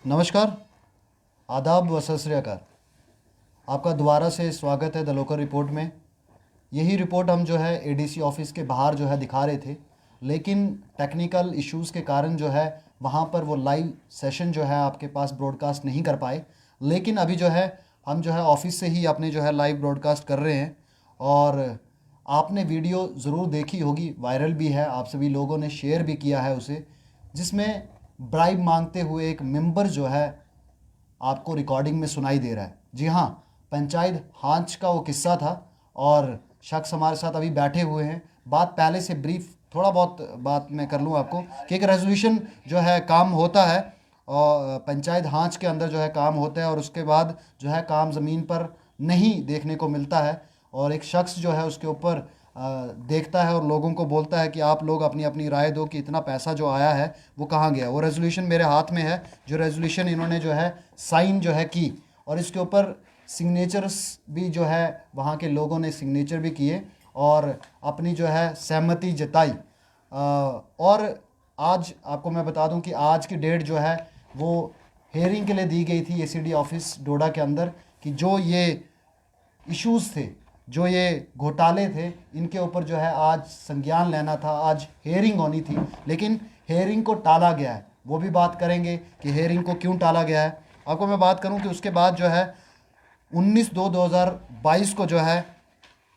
नमस्कार, आदाब व सत श्री अकाल। आपका दोबारा से स्वागत है द लोकल रिपोर्ट में। यही रिपोर्ट हम जो है एडीसी ऑफिस के बाहर जो है दिखा रहे थे, लेकिन टेक्निकल इश्यूज़ के कारण जो है वहाँ पर वो लाइव सेशन जो है आपके पास ब्रॉडकास्ट नहीं कर पाए। लेकिन अभी जो है हम जो है ऑफिस से ही अपने जो है लाइव ब्रॉडकास्ट कर रहे हैं। और आपने वीडियो ज़रूर देखी होगी, वायरल भी है, आप सभी लोगों ने शेयर भी किया है उसे, जिसमें ब्राइब मांगते हुए एक मेंबर जो है आपको रिकॉर्डिंग में सुनाई दे रहा है। जी हाँ, पंचायत हांच का वो किस्सा था। और शख्स हमारे साथ अभी बैठे हुए हैं। बात पहले से ब्रीफ थोड़ा बहुत बात मैं कर लूँ आपको कि एक रेजोल्यूशन जो है काम होता है और पंचायत हांच के अंदर जो है काम होता है, और उसके बाद जो है काम ज़मीन पर नहीं देखने को मिलता है। और एक शख्स जो है उसके ऊपर देखता है और लोगों को बोलता है कि आप लोग अपनी अपनी राय दो कि इतना पैसा जो आया है वो कहाँ गया। वो रेजोल्यूशन मेरे हाथ में है, जो रेजोल्यूशन इन्होंने जो है साइन जो है की, और इसके ऊपर सिग्नेचर्स भी जो है वहाँ के लोगों ने सिग्नेचर भी किए और अपनी जो है सहमति जताई। और आज आपको मैं बता दूं कि आज की डेट जो है वो हेयरिंग के लिए दी गई थी एसीडी ऑफिस डोडा के अंदर, कि जो ये इश्यूज़ थे, जो ये घोटाले थे, इनके ऊपर जो है आज संज्ञान लेना था, आज हेयरिंग होनी थी, लेकिन हेयरिंग को टाला गया है। वो भी बात करेंगे कि हेयरिंग को क्यों टाला गया है। आपको मैं बात करूं कि उसके बाद जो है 19/2/2022 को जो है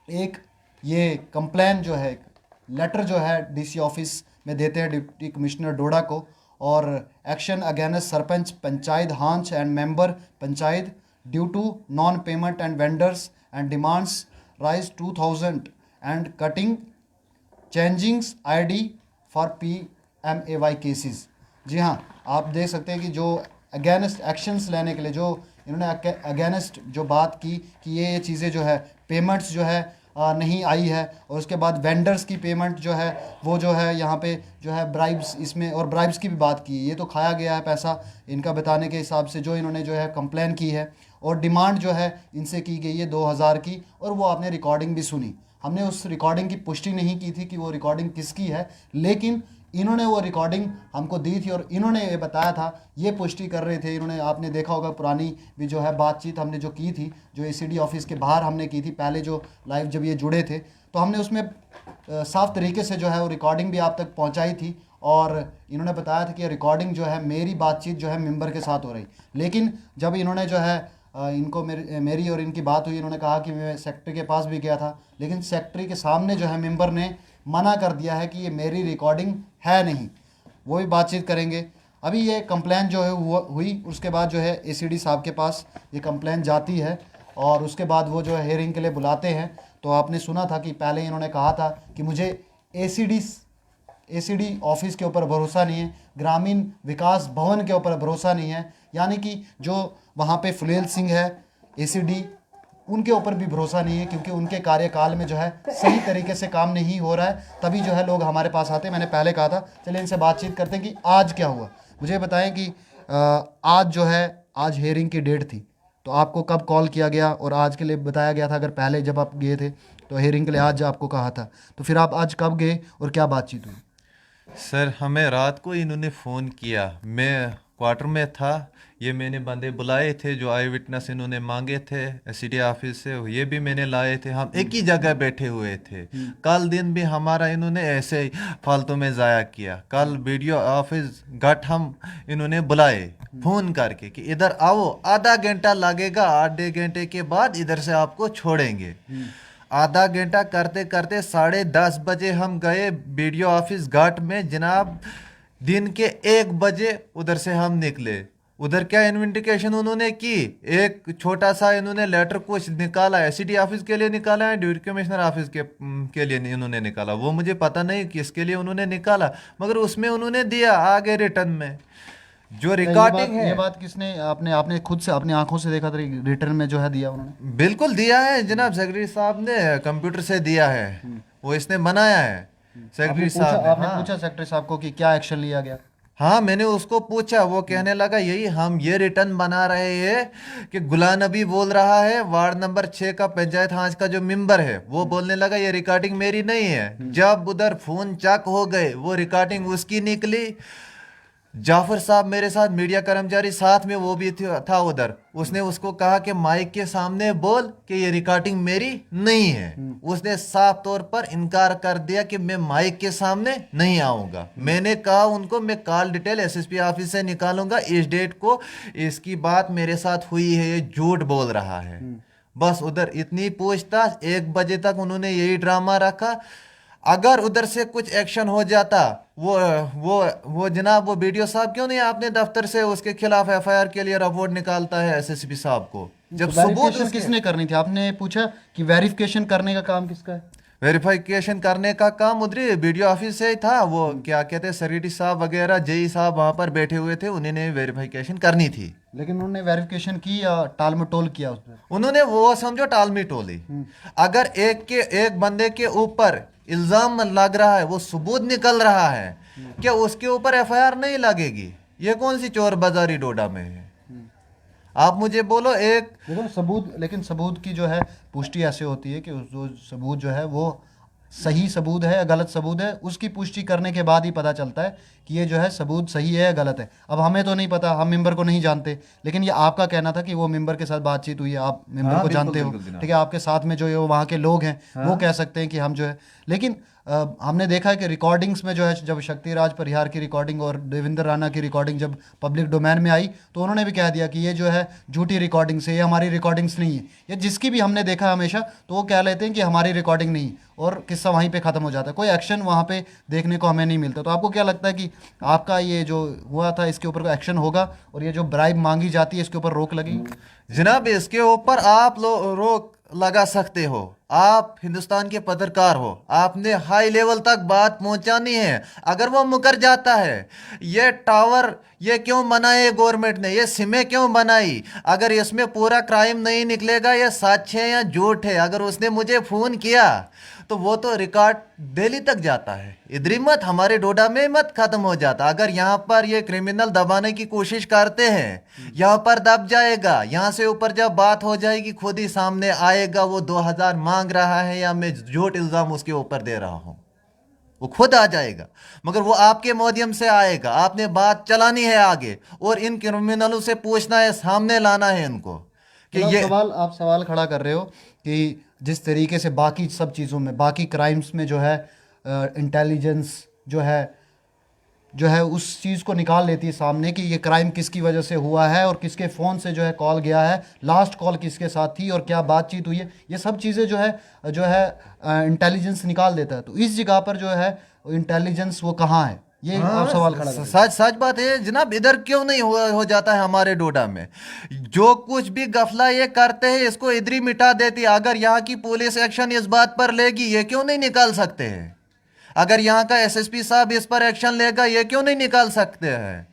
एक ये कंप्लेन जो है, एक लेटर जो है डीसी ऑफिस में देते हैं डिप्टी कमिश्नर डोडा को, और एक्शन अगेंस्ट सरपंच पंचायत हांच and member panchayat due to non payment and vendors and demands rise 2000 and cutting changings ID for PMAY cases. जी हाँ, आप देख सकते हैं कि जो अगेंस्ट एक्शंस लेने के लिए जो इन्होंने अगेंस्ट जो बात की कि ये चीज़ें जो है पेमेंट्स जो है नहीं आई है, और उसके बाद वेंडर्स की पेमेंट जो है वो जो है यहाँ पे जो है ब्राइब्स, इसमें और ब्राइब्स की भी बात की है। ये तो खाया गया है पैसा इनका बताने के हिसाब से, जो इन्होंने जो है कंप्लेन की है, और डिमांड जो है इनसे की गई है 2000 की, और वो आपने रिकॉर्डिंग भी सुनी। हमने उस रिकॉर्डिंग की पुष्टि नहीं की थी कि वो रिकॉर्डिंग किसकी है, लेकिन इन्होंने वो रिकॉर्डिंग हमको दी थी और इन्होंने ये बताया था, ये पुष्टि कर रहे थे इन्होंने। आपने देखा होगा पुरानी भी जो है बातचीत हमने जो की थी, जो एसीडी ऑफिस के बाहर हमने की थी पहले, जो लाइव जब ये जुड़े थे, तो हमने उसमें साफ तरीके से जो है वो रिकॉर्डिंग भी आप तक पहुंचाई थी। और इन्होंने बताया था कि रिकॉर्डिंग जो है मेरी बातचीत जो है मेंबर के साथ हो रही। लेकिन जब इन्होंने जो है इनको मेरी और इनकी बात हुई, इन्होंने कहा कि मैं सेक्रेटरी के पास भी गया था, लेकिन सेक्रेटरी के सामने जो है मेंबर ने मना कर दिया है कि ये मेरी रिकॉर्डिंग है नहीं। वो भी बातचीत करेंगे। अभी ये कंप्लेन जो है हुई, उसके बाद जो है एसीडी साहब के पास ये कंप्लेन जाती है, और उसके बाद वो जो है हेयरिंग के लिए बुलाते हैं। तो आपने सुना था कि पहले इन्होंने कहा था कि मुझे एसीडी ऑफिस के ऊपर भरोसा नहीं है, ग्रामीण विकास भवन के ऊपर भरोसा नहीं है, यानी कि जो वहाँ पे फुलेल सिंह है एसीडी, उनके ऊपर भी भरोसा नहीं है, क्योंकि उनके कार्यकाल में जो है सही तरीके से काम नहीं हो रहा है। तभी जो है लोग हमारे पास आते हैं। मैंने पहले कहा था, चलिए इनसे बातचीत करते हैं कि आज क्या हुआ। मुझे बताएं कि आज जो है, आज हेयरिंग की डेट थी, तो आपको कब कॉल किया गया और आज के लिए बताया गया था? अगर पहले जब आप गए थे तो हेयरिंग के लिए आज आपको कहा था, तो फिर आप आज कब गए और क्या बातचीत हुई? सर, हमें रात को इन्होंने फ़ोन किया। मैं क्वार्टर में था। ये मैंने बंदे बुलाए थे जो आई विटनेस इन्होंने मांगे थे सिटी ऑफिस से, ये भी मैंने लाए थे। हम एक ही जगह बैठे हुए थे। कल दिन भी हमारा इन्होंने ऐसे ही फालतू में ज़ाया किया। कल वीडियो ऑफिस गट हम इन्होंने बुलाए फ़ोन करके कि इधर आओ, आधा घंटा लगेगा, आधे घंटे के बाद इधर से आपको छोड़ेंगे। आधा घंटा करते करते 10:30 बजे हम गए बीडीओ ऑफिस घाट में जनाब। दिन के 1 बजे उधर से हम निकले। उधर क्या इन्वेस्टिगेशन उन्होंने की, एक छोटा सा इन्होंने लेटर कुछ निकाला है, सिटी ऑफिस के लिए निकाला है, ड्यूटी कमिश्नर ऑफिस के लिए इन्होंने निकाला। वो मुझे पता नहीं किसके लिए उन्होंने निकाला, मगर उसमें उन्होंने दिया आगे रिटर्न में जो क्या रिकॉर्डिंग है। ये बात किसने, आपने आपने खुद से अपनी आंखों से देखा था रिटर्न में जो है दिया उन्होंने? बिल्कुल दिया है जनाब, सेक्रेटरी साहब ने कंप्यूटर से दिया है। वो इसने बनाया है, सेक्रेटरी साहब ने। आपने हाँ, पूछा सेक्रेटरी साहब को कि क्या एक्शन लिया गया? हाँ, मैंने उसको पूछा। वो कहने लगा यही हम ये रिटर्न बना रहे हैं कि गुलाम नबी बोल रहा है, वार्ड नंबर 6 का पंचायत हांच का जो मेंबर है, वो बोलने लगा ये रिकॉर्डिंग मेरी नहीं है। जब उधर फोन चेक हो गए, वो रिकॉर्डिंग उसकी निकली। जाफर साहब मेरे साथ मीडिया कर्मचारी साथ में वो भी था उधर। उसने उसको कहा कि माइक के सामने बोल कि ये रिकॉर्डिंग मेरी नहीं है। उसने साफ तौर पर इनकार कर दिया कि मैं माइक के सामने नहीं आऊंगा। मैंने कहा उनको मैं कॉल डिटेल एसएसपी ऑफिस से निकालूंगा, इस डेट को इसकी बात मेरे साथ हुई है, ये झूठ बोल रहा है। बस उधर इतनी पूछताछ, 1 बजे तक उन्होंने यही ड्रामा रखा। अगर उधर से कुछ एक्शन हो जाता, वो जनाब वो बीडीओ साहब क्यों नहीं आपने दफ्तर से उसके खिलाफ एफआईआर के लिए रिपोर्ट निकालता है एसएसपी साहब को, जब सबूत वेरिफिकेशन किसने करनी थी? आपने पूछा कि वेरिफिकेशन करने का काम किसका है? वेरिफिकेशन करने का काम उधर बीडीओ ऑफिस से ही था। वो क्या कहते हैं सेक्रेटरी साहब वगैरह, जेई साहब वहां पर बैठे हुए थे, उन्होंने वेरिफिकेशन करनी थी। लेकिन उन्होंने वेरिफिकेशन की या टाल मटोल किया उसमें? उन्होंने वो समझो टालमी टोली। अगर एक बंदे के ऊपर इल्जाम लग रहा है, वो सबूत निकल रहा है, क्या उसके ऊपर एफआईआर नहीं लगेगी? ये कौन सी चोर बाजारी डोडा में है? आप मुझे बोलो। एक देखो सबूत, लेकिन सबूत की जो है पुष्टि ऐसे होती है कि जो सबूत जो है वो सही सबूत है या गलत सबूत है, उसकी पुष्टि करने के बाद ही पता चलता है कि ये जो है सबूत सही है या गलत है। अब हमें तो नहीं पता, हम मेंबर को नहीं जानते, लेकिन ये आपका कहना था कि वो मेंबर के साथ बातचीत हुई है, आप मेंबर को बिल्कुल, जानते हो, बिल्कुल जनाब। ठीक है, आपके साथ में जो है वो वहाँ के लोग हैं, वो कह सकते हैं कि हम जो है। लेकिन हमने देखा है कि रिकॉर्डिंग्स में जो है, जब शक्तिराज परिहार की रिकॉर्डिंग और देवेंद्र राणा की रिकॉर्डिंग जब पब्लिक डोमेन में आई, तो उन्होंने भी कह दिया कि ये जो है झूठी रिकॉर्डिंग्स है, ये हमारी रिकॉर्डिंग्स नहीं है। या जिसकी भी हमने देखा हमेशा, तो वो कह लेते हैं कि हमारी रिकॉर्डिंग नहीं, और किस्सा वहीं पे ख़त्म हो जाता है, कोई एक्शन वहाँ पे देखने को हमें नहीं मिलता। तो आपको क्या लगता है कि आपका ये जो हुआ था इसके ऊपर कोई एक्शन होगा, और ये जो ब्राइब मांगी जाती है इसके ऊपर रोक लगेगी? जनाब इसके ऊपर आप रोक लगा सकते हो। आप हिंदुस्तान के पत्रकार हो, आपने हाई लेवल तक बात पहुंचानी है। अगर वो मुकर जाता है, ये टावर ये क्यों बनाए गवर्नमेंट ने, ये सिमें क्यों बनाई, अगर इसमें पूरा क्राइम नहीं निकलेगा, ये सच है या झूठ है, अगर उसने मुझे फोन किया तो वो तो रिकॉर्ड दिल्ली तक जाता है, इधर ही मत हमारे डोडा में मत खत्म हो जाता। अगर यहाँ पर ये क्रिमिनल दबाने की कोशिश करते हैं, यहाँ पर दब जाएगा, यहाँ से ऊपर जब बात हो जाएगी खुद ही सामने आएगा वो 2000 मांग रहा है या मैं झूठ इल्जाम उसके ऊपर दे रहा हूँ, वो खुद आ जाएगा। मगर वो आपके माध्यम से आएगा, आपने बात चलानी है आगे, और इन क्रिमिनलों से पूछना है, सामने लाना है इनको कि मतलब ये आप सवाल खड़ा कर रहे हो कि जिस तरीके से बाकी सब चीज़ों में, बाकी क्राइम्स में जो है इंटेलिजेंस जो है उस चीज़ को निकाल लेती है सामने कि ये क्राइम किसकी वजह से हुआ है और किसके फ़ोन से जो है कॉल गया है, लास्ट कॉल किसके साथ थी और क्या बातचीत हुई है, ये सब चीज़ें जो है इंटेलिजेंस निकाल देता है। तो इस जगह पर जो है इंटेलिजेंस वो कहाँ है, ये आप सवाल खड़ा कर रहे हो। सच सच बात है जनाब। इधर क्यों नहीं हो जाता है हमारे डोडा में? जो कुछ भी गफला ये करते हैं इसको इधर ही मिटा देती है। अगर यहाँ की पुलिस एक्शन इस बात पर लेगी, ये क्यों नहीं निकाल सकते हैं? अगर यहाँ का एसएसपी साहब इस पर एक्शन लेगा, ये क्यों नहीं निकाल सकते हैं?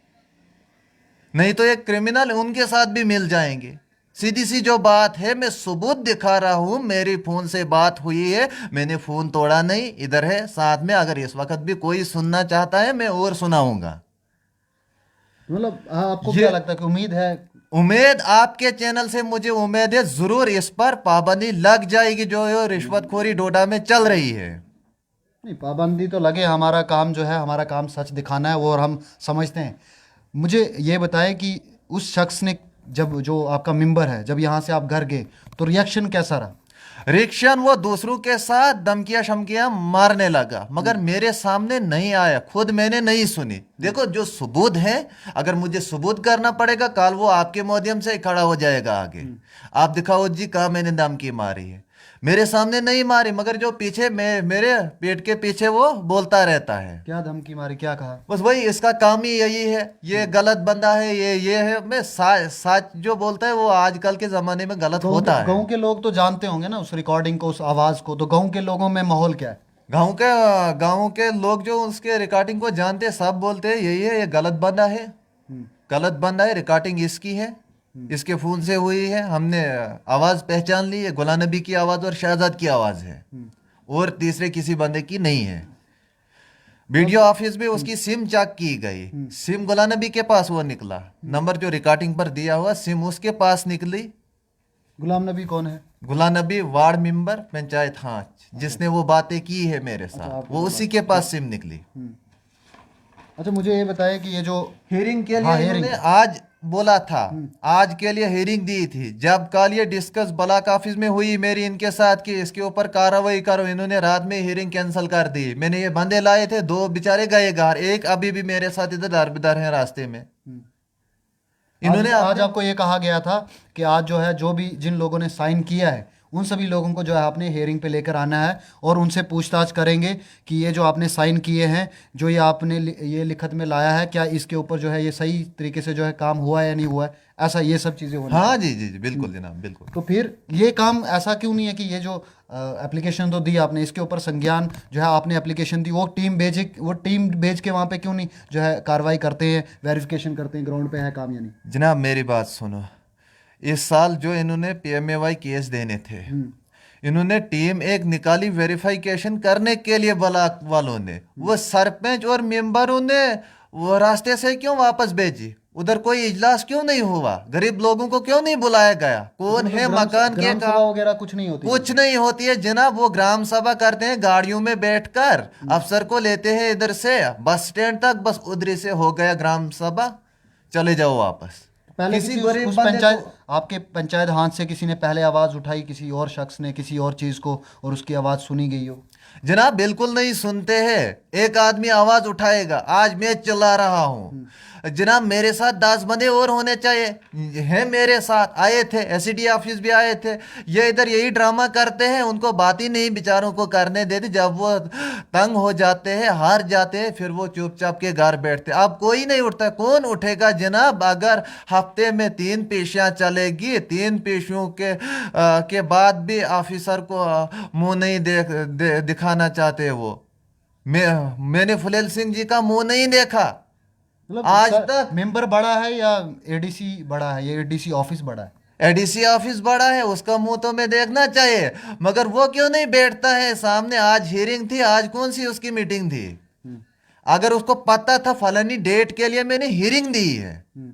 नहीं तो ये क्रिमिनल उनके साथ भी मिल जाएंगे। सीधी सी जो बात है, मैं सबूत दिखा रहा हूं, मेरी फोन से बात हुई है, मैंने फोन तोड़ा नहीं, इधर है साथ में। अगर इस वक्त भी कोई सुनना चाहता है मैं और सुनाऊंगा। मतलब आपको ये क्या लगता है कि उम्मीद है? उम्मीद आपके चैनल से मुझे उम्मीद है जरूर इस पर पाबंदी लग जाएगी, जो ये रिश्वतखोरी डोडा में चल रही है। नहीं, पाबंदी तो लगे, हमारा काम जो है, हमारा काम सच दिखाना है वो, और हम समझते हैं। मुझे ये बताएं कि उस शख्स ने, जब जो आपका मेंबर है, जब यहाँ से आप घर गए तो रिएक्शन कैसा रहा? रिक्शन वो दूसरों के साथ धमकियां शमकियां मारने लगा, मगर मेरे सामने नहीं आया, खुद मैंने नहीं सुनी। देखो जो सबूत है, अगर मुझे सबूत करना पड़ेगा कल वो आपके माध्यम से खड़ा हो जाएगा आगे। आप दिखाओ जी कहा मैंने धमकी मारी है, मेरे सामने नहीं मारी, मगर जो पीछे मेरे पेट के पीछे वो बोलता रहता है। क्या धमकी मारी, क्या कहा? बस वही, इसका काम ही यही है, ये गलत बंदा है, ये है। मैं सच जो बोलता है वो आजकल के जमाने में गलत होता है। गाँव के लोग तो जानते होंगे ना उस रिकॉर्डिंग को, उस आवाज़ को, तो गाँव के लोगों में माहौल क्या है? गांव के लोग जो उसके रिकॉर्डिंग को जानते हैं, सब बोलते हैं यही है, ये गलत बंदा है, गलत बंदा है, रिकॉर्डिंग इसकी है, इसके फोन से हुई है, हमने आवाज पहचान ली है, गुलाम नबी की आवाज और शहजाद की आवाज है, और तीसरे किसी बंदे की नहीं है। वीडियो ऑफिस में उसकी सिम चेक की गई, सिम गुलाम नबी के पास वो निकला, नंबर जो रिकॉर्डिंग पर दिया हुआ सिम उसके पास निकली। गुलाम नबी कौन है? गुलाम नबी वार्ड मेंबर पंचायत, हाँ, जिसने वो बातें की है मेरे साथ, वो उसी के पास सिम निकली। अच्छा, मुझे ये बताएं कि ये जो हियरिंग के लिए हाँ, इन्होंने hearing। आज बोला था, आज के लिए हियरिंग दी थी। जब कल ये डिस्कस ब्लॉक ऑफिस में हुई मेरी इनके साथ कि इसके ऊपर कार्रवाई करो, इन्होंने रात में हियरिंग कैंसिल कर दी। मैंने ये बंदे लाए थे, दो बेचारे गए घर, एक अभी भी मेरे साथ इधर दरबदर है रास्ते में। आज इन्होंने आज अपने आपको ये कहा गया था कि आज जो है जो भी जिन लोगों ने साइन किया है उन सभी लोगों को जो है आपने हेयरिंग पे लेकर आना है और उनसे पूछताछ करेंगे कि ये जो आपने साइन किए हैं, जो ये आपने ये लिखत में लाया है, क्या इसके ऊपर जो है ये सही तरीके से जो है काम हुआ है या नहीं हुआ है, ऐसा ये सब चीज़ें होनी हाँ चाहिए। जी जी जी, बिल्कुल जनाब, बिल्कुल। तो फिर ये काम ऐसा क्यों नहीं है कि ये जो एप्लीकेशन तो दी आपने, इसके ऊपर संज्ञान जो है आपने एप्लीकेशन दी, वो टीम भेज के वहाँ पे क्यों नहीं जो है कार्रवाई करते हैं, वेरिफिकेशन करते हैं ग्राउंड पे है काम या नहीं। जनाब मेरी बात सुनो, इस साल जो इन्होंने पीएमएवाई केस देने थे, इन्होंने टीम एक निकाली वेरिफिकेशन करने के लिए ब्लॉक वालों ने, वो सरपंच और मेंबरों ने वो रास्ते से क्यों वापस भेजी? उधर कोई इजलास क्यों नहीं हुआ? गरीब लोगों को क्यों नहीं बुलाया गया? कौन मतलब है मकान के ग्राम सभा काम? वगैरह कुछ नहीं होती कुछ नहीं होती है जनाब। वो ग्राम सभा करते हैं गाड़ियों में बैठकर, अफसर को लेते हैं इधर से बस स्टैंड तक, बस उधर से हो गया ग्राम सभा, चले जाओ वापस। पहले किसी किसी गरीब उस बंदे पंचायत को आपके पंचायत हाथ से किसी ने पहले आवाज उठाई, किसी और शख्स ने किसी और चीज को, और उसकी आवाज सुनी गई हो? जनाब बिल्कुल नहीं सुनते हैं। एक आदमी आवाज उठाएगा, आज मैं चिल्ला रहा हूँ जनाब, मेरे साथ 10 बंदे और होने चाहिए हैं, मेरे साथ आए थे, एसडीओ ऑफिस भी आए थे। ये इधर यही ड्रामा करते हैं, उनको बात ही नहीं बेचारों को करने देते। जब वो तंग हो जाते हैं, हार जाते हैं, फिर वो चुपचाप के घर बैठते। अब कोई नहीं उठता। कौन उठेगा जनाब? अगर हफ्ते में 3 पेशियां चलेगी, 3 पेशियों के बाद भी ऑफिसर को मुंह नहीं दिखाना चाहते वो। मैंने फुलेल सिंह जी का मुंह नहीं देखा मतलब आज सर, तक। मेंबर बड़ा है या एडीसी बड़ा है, ये एडीसी ऑफिस बड़ा है? एडीसी ऑफिस बड़ा है, उसका मुंह तो मैं देखना चाहिए, मगर वो क्यों नहीं बैठता है सामने? आज हियरिंग थी, आज कौन सी उसकी मीटिंग थी? हम्म, अगर उसको पता था फलानी डेट के लिए मैंने हियरिंग दी है, हम्म,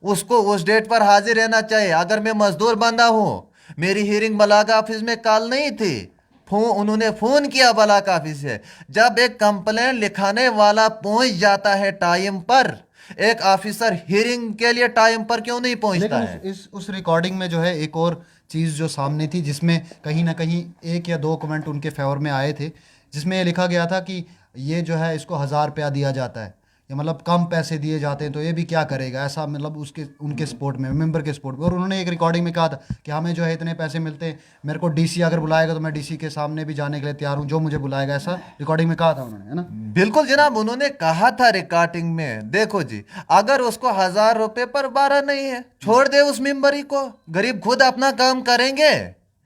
उसको उस डेट पर हाजिर रहना चाहिए। अगर मैं मजदूर बंदा हूं, मेरी हियरिंग ब्लॉक ऑफिस में कल नहीं थी, उन्होंने फोन किया ब्लॉक ऑफिस से। जब एक कंप्लेंट लिखाने वाला पहुंच जाता है टाइम पर, एक ऑफिसर हियरिंग के लिए टाइम पर क्यों नहीं पहुंचता लेकिन है? उस रिकॉर्डिंग में जो है एक और चीज़ जो सामने थी, जिसमें कहीं ना कहीं 1 या 2 कमेंट उनके फेवर में आए थे, जिसमें ये लिखा गया था कि ये जो है इसको 1000 रुपया दिया जाता है, या मतलब कम पैसे दिए जाते हैं, तो ये भी क्या करेगा, ऐसा मतलब उसके उनके सपोर्ट में, मेंबर के सपोर्ट में। और उन्होंने एक रिकॉर्डिंग में कहा था कि हमें जो है इतने पैसे मिलते हैं, मेरे को डीसी अगर बुलाएगा तो मैं डीसी के सामने भी जाने के लिए तैयार हूँ, जो मुझे बुलाएगा, ऐसा रिकॉर्डिंग में कहा था उन्होंने, है ना? बिल्कुल जनाब, उन्होंने कहा था रिकॉर्डिंग में। देखो जी, अगर उसको 1000 रुपए पर 12 नहीं है, छोड़ दे उस मेंबरी को, गरीब खुद अपना काम करेंगे।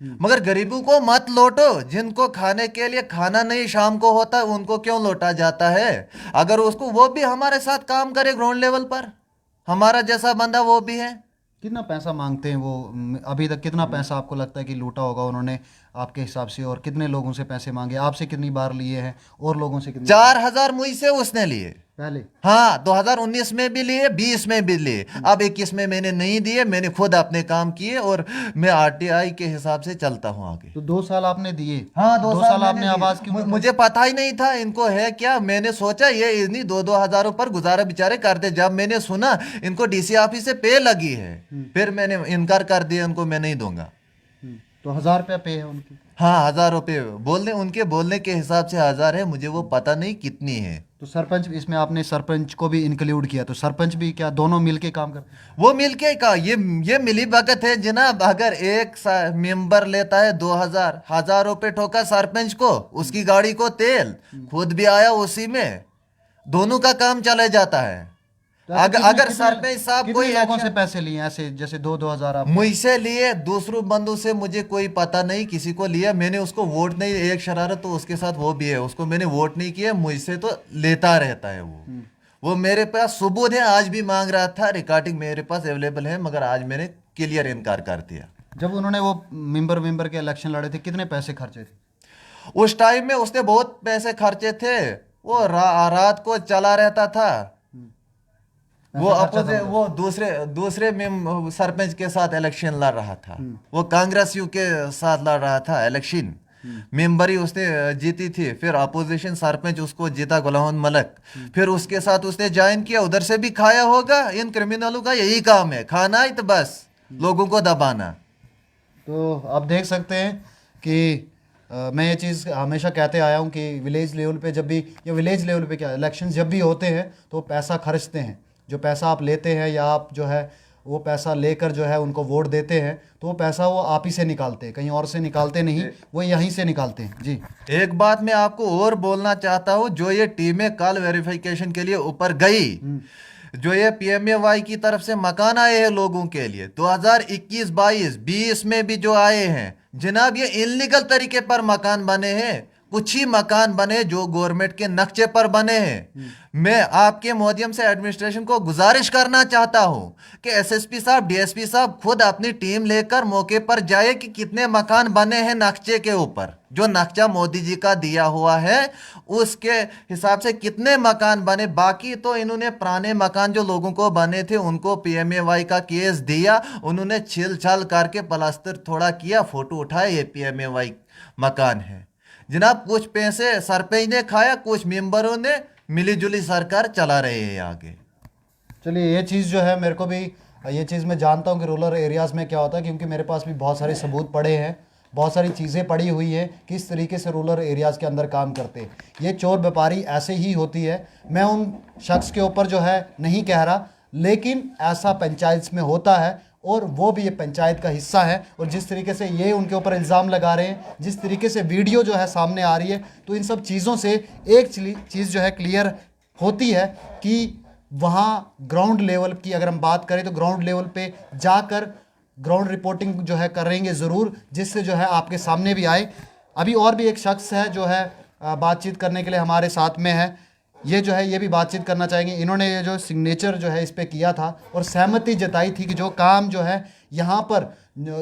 मगर गरीबों को मत लौटो। जिनको खाने के लिए खाना नहीं शाम को होता, उनको क्यों लौटा जाता है? अगर उसको, वो भी हमारे साथ काम करे ग्राउंड लेवल पर, हमारा जैसा बंदा वो भी है। कितना पैसा मांगते हैं वो? अभी तक कितना पैसा आपको लगता है कि लूटा होगा उन्होंने आपके हिसाब से? और कितने लोगों से पैसे मांगे? आपसे कितनी बार लिए हैं और लोगों से कितनी? 4000 मुझसे उसने लिए। पहले? हाँ, 2019 में भी लिए, 20 में भी लिए, अब 21 में मैंने नहीं दिए। मैंने खुद अपने काम किए और मैं आरटीआई के हिसाब से चलता हूँ आगे। तो 2 साल आपने दिए? हाँ, 2 साल साल आपने मैंने आवाज दिए। क्यों नहीं उठाई? मुझे पता ही नहीं था इनको है क्या। मैंने सोचा ये इन्हीं 2-2 हजार पर गुजारा बेचारे करते। जब मैंने सुना इनको डीसी ऑफिस से पे लगी है, फिर मैंने इनकार कर दिया, उनको मैं नहीं दूंगा। तो 1000 रुपया पे है उनकी? हाँ, 1000 रुपये बोलने, उनके बोलने के हिसाब से 1000 है, मुझे वो पता नहीं कितनी है। तो सरपंच, इसमें आपने सरपंच को भी इंक्लूड किया, तो सरपंच भी क्या दोनों मिलके काम करते हैं? वो मिलके का ये मिली भगत है जनाब। अगर एक मेंबर लेता है 2000, 1000 रुपये ठोका सरपंच को, उसकी गाड़ी को तेल, खुद भी आया उसी में, दोनों का काम चला जाता है। तो ऐसे अगर सरपंच साहब कितने कोई लोगों से एक्शन पैसे लिए ऐसे, जैसे 2-2 हजार आप? मुझसे लिए, दूसरों बंदों से मुझे कोई पता नहीं किसी को लिया। मैंने उसको वोट नहीं, एक शरारत तो उसके साथ वो भी है, उसको मैंने वोट नहीं किया, मुझसे तो लेता रहता है वो मेरे पास सबूत है, आज भी मांग रहा था, रिकॉर्डिंग मेरे पास अवेलेबल है, मगर आज मैंने क्लियर इनकार कर दिया। जब उन्होंने वो मेंबर के इलेक्शन लड़े थे, कितने पैसे खर्चे थे? उस टाइम में उसने बहुत पैसे खर्चे थे। वो रात को चला रहता था। वो पैसा खर्चा था अपोजिट, उधर। वो दूसरे दूसरे सरपंच के साथ इलेक्शन लड़ रहा था। वो कांग्रेसियों के साथ लड़ रहा था इलेक्शन। मेंबरी उसने जीती थी, फिर अपोजिशन सरपंच उसको जीता गुलाम मलक, फिर उसके साथ उसने ज्वाइन किया, उधर से भी खाया होगा। इन क्रिमिनलों का यही काम है, खाना ही तो बस, लोगों को दबाना। तो आप देख सकते हैं कि मैं ये चीज़ हमेशा कहते आया हूँ कि विलेज लेवल पे जब भी, या विलेज लेवल पे क्या, इलेक्शन जब भी होते हैं तो पैसा खर्चते हैं। जो पैसा आप लेते हैं या आप जो है वो पैसा लेकर जो है उनको वोट देते हैं, तो वो पैसा वो आप ही से निकालते हैं, कहीं और से निकालते नहीं, वो यहीं से निकालते हैं। जी एक बात मैं आपको और बोलना चाहता हूँ, जो ये टीमें कल वेरिफिकेशन के लिए ऊपर गई, जो ये पीएमएवाई की तरफ से मकान आए हैं लोगों के लिए 2021-22 20 में भी जो आए हैं जनाब, ये इनलीगल तरीके पर मकान बने हैं। कुछ ही मकान बने जो गवर्नमेंट के नक्शे पर बने हैं। मैं आपके माध्यम से एडमिनिस्ट्रेशन को गुजारिश करना चाहता हूं कि एसएसपी साहब, डीएसपी साहब खुद अपनी टीम लेकर मौके पर जाए कि कितने मकान बने हैं नक्शे के ऊपर, जो नक्शा मोदी जी का दिया हुआ है उसके हिसाब से कितने मकान बने। बाकी तो इन्होंने पुराने मकान जो लोगों को बने थे उनको पीएमएवाई का केस दिया, उन्होंने छिल छाल करके प्लास्टर थोड़ा किया, फोटो उठाया, ये पीएमएवाई मकान है जनाब। कुछ पैसे सरपंच ने खाया, कुछ मेंबरों ने मिलीजुली सरकार चला रहे हैं आगे। चलिए, ये चीज़ जो है मेरे को भी, ये चीज़ मैं जानता हूँ कि रूरल एरियाज़ में क्या होता है, क्योंकि मेरे पास भी बहुत सारे सबूत पड़े हैं, बहुत सारी चीज़ें पड़ी हुई हैं किस तरीके से रूरल एरियाज़ के अंदर काम करते हैं। ये चोर व्यापारी ऐसे ही होती है। मैं उन शख्स के ऊपर जो है नहीं कह रहा, लेकिन ऐसा पंचायत में होता है और वो भी ये पंचायत का हिस्सा है। और जिस तरीके से ये उनके ऊपर इल्ज़ाम लगा रहे हैं, जिस तरीके से वीडियो जो है सामने आ रही है, तो इन सब चीज़ों से एक चीज़ जो है क्लियर होती है कि वहाँ ग्राउंड लेवल की अगर हम बात करें तो ग्राउंड लेवल पे जाकर ग्राउंड रिपोर्टिंग जो है करेंगे ज़रूर, जिससे जो है आपके सामने भी आए। अभी और भी एक शख्स है जो है बातचीत करने के लिए हमारे साथ में है, ये जो है ये भी बातचीत करना चाहेंगे। इन्होंने ये जो सिग्नेचर जो है इस पे किया था और सहमति जताई थी कि जो काम जो है यहाँ पर